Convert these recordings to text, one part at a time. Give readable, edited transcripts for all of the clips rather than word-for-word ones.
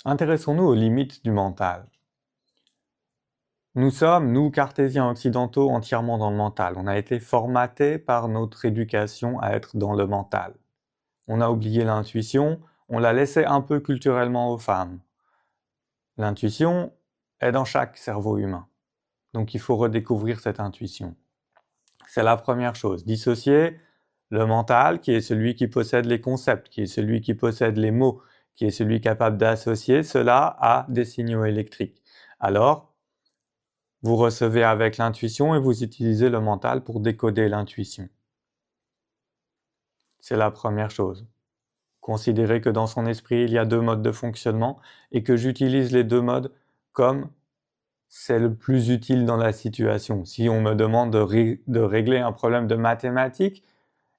Intéressons-nous aux limites du mental. Nous sommes, nous, cartésiens occidentaux, entièrement dans le mental. On a été formatés par notre éducation à être dans le mental. On a oublié l'intuition, on l'a laissé un peu culturellement aux femmes. L'intuition est dans chaque cerveau humain. Donc il faut redécouvrir cette intuition. C'est la première chose. Dissocier le mental, qui est celui qui possède les concepts, qui est celui qui possède les mots, qui est celui capable d'associer cela à des signaux électriques. Alors, vous recevez avec l'intuition et vous utilisez le mental pour décoder l'intuition. C'est la première chose. Considérez que dans son esprit, il y a deux modes de fonctionnement et que j'utilise les deux modes comme c'est le plus utile dans la situation. Si on me demande de régler un problème de mathématiques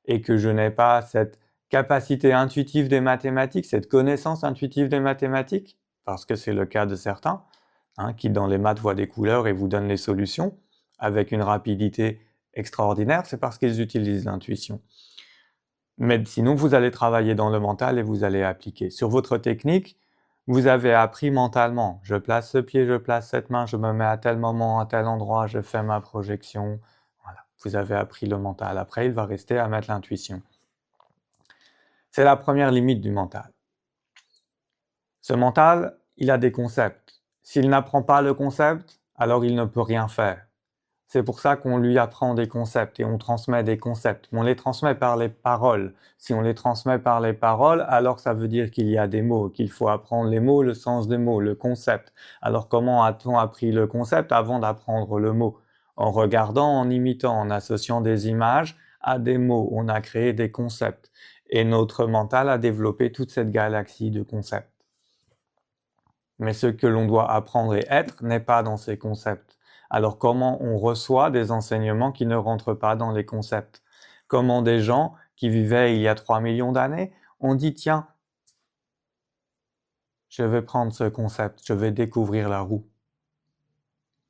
et que je n'ai pas cette capacité intuitive des mathématiques, cette connaissance intuitive des mathématiques, parce que c'est le cas de certains, qui dans les maths voient des couleurs et vous donnent les solutions avec une rapidité extraordinaire, c'est parce qu'ils utilisent l'intuition. Mais sinon, vous allez travailler dans le mental et vous allez appliquer. Sur votre technique, vous avez appris mentalement. Je place ce pied, je place cette main, je me mets à tel moment, à tel endroit, je fais ma projection. Voilà, vous avez appris le mental. Après, il va rester à mettre l'intuition. C'est la première limite du mental. Ce mental, il a des concepts. S'il n'apprend pas le concept, alors il ne peut rien faire. C'est pour ça qu'on lui apprend des concepts et on transmet des concepts. On les transmet par les paroles. Si on les transmet par les paroles, alors ça veut dire qu'il y a des mots, qu'il faut apprendre les mots, le sens des mots, le concept. Alors comment a-t-on appris le concept avant d'apprendre le mot? En regardant, en imitant, en associant des images à des mots. On a créé des concepts. Et notre mental a développé toute cette galaxie de concepts. Mais ce que l'on doit apprendre et être n'est pas dans ces concepts. Alors comment on reçoit des enseignements qui ne rentrent pas dans les concepts? Comment des gens qui vivaient il y a 3 millions d'années ont dit tiens, je vais prendre ce concept, je vais découvrir la roue.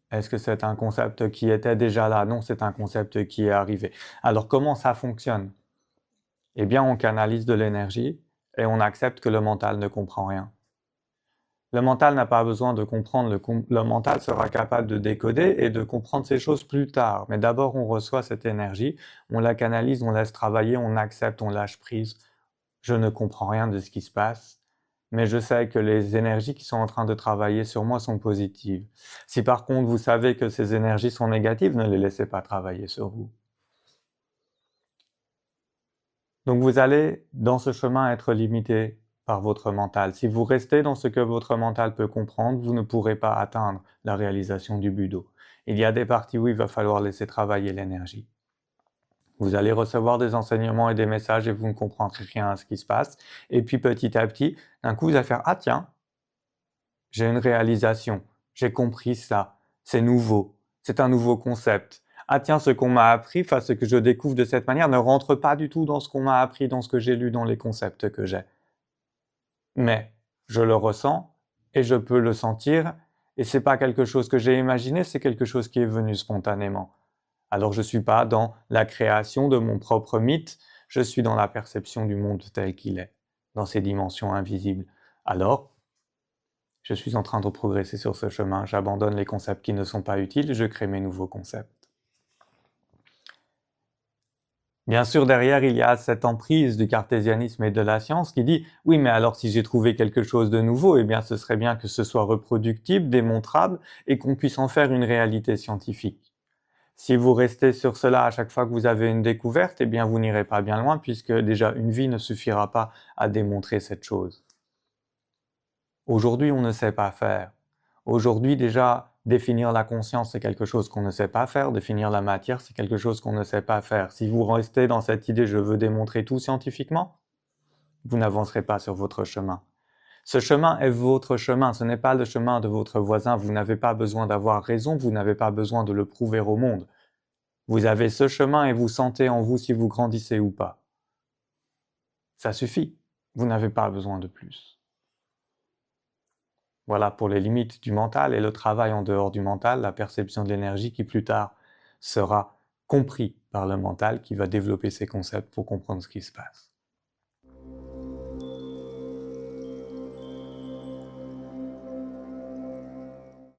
Est-ce que c'est un concept qui était déjà là? Non, c'est un concept qui est arrivé. Alors comment ça fonctionne? Eh bien, on canalise de l'énergie et on accepte que le mental ne comprend rien. Le mental n'a pas besoin de comprendre, le mental sera capable de décoder et de comprendre ces choses plus tard. Mais d'abord, on reçoit cette énergie, on la canalise, on laisse travailler, on accepte, on lâche prise. Je ne comprends rien de ce qui se passe, mais je sais que les énergies qui sont en train de travailler sur moi sont positives. Si par contre vous savez que ces énergies sont négatives, ne les laissez pas travailler sur vous. Donc vous allez, dans ce chemin, être limité par votre mental. Si vous restez dans ce que votre mental peut comprendre, vous ne pourrez pas atteindre la réalisation du budo. Il y a des parties où il va falloir laisser travailler l'énergie. Vous allez recevoir des enseignements et des messages et vous ne comprendrez rien à ce qui se passe. Et puis petit à petit, d'un coup, vous allez faire « Ah tiens, j'ai une réalisation, j'ai compris ça, c'est nouveau, c'est un nouveau concept. Ah tiens, ce qu'on m'a appris, enfin ce que je découvre de cette manière ne rentre pas du tout dans ce qu'on m'a appris, dans ce que j'ai lu, dans les concepts que j'ai. » Mais je le ressens et je peux le sentir et c'est pas quelque chose que j'ai imaginé, c'est quelque chose qui est venu spontanément. Alors je suis pas dans la création de mon propre mythe, je suis dans la perception du monde tel qu'il est, dans ses dimensions invisibles. Alors, je suis en train de progresser sur ce chemin, j'abandonne les concepts qui ne sont pas utiles, je crée mes nouveaux concepts. Bien sûr, derrière, il y a cette emprise du cartésianisme et de la science qui dit « Oui, mais alors si j'ai trouvé quelque chose de nouveau, eh bien ce serait bien que ce soit reproductible, démontrable et qu'on puisse en faire une réalité scientifique. » Si vous restez sur cela à chaque fois que vous avez une découverte, eh bien vous n'irez pas bien loin puisque déjà une vie ne suffira pas à démontrer cette chose. Aujourd'hui, on ne sait pas faire. Aujourd'hui, déjà, définir la conscience, c'est quelque chose qu'on ne sait pas faire. Définir la matière, c'est quelque chose qu'on ne sait pas faire. Si vous restez dans cette idée « je veux démontrer tout scientifiquement », vous n'avancerez pas sur votre chemin. Ce chemin est votre chemin, ce n'est pas le chemin de votre voisin. Vous n'avez pas besoin d'avoir raison, vous n'avez pas besoin de le prouver au monde. Vous avez ce chemin et vous sentez en vous si vous grandissez ou pas. Ça suffit, vous n'avez pas besoin de plus. Voilà pour les limites du mental et le travail en dehors du mental, la perception de l'énergie qui plus tard sera compris par le mental qui va développer ses concepts pour comprendre ce qui se passe.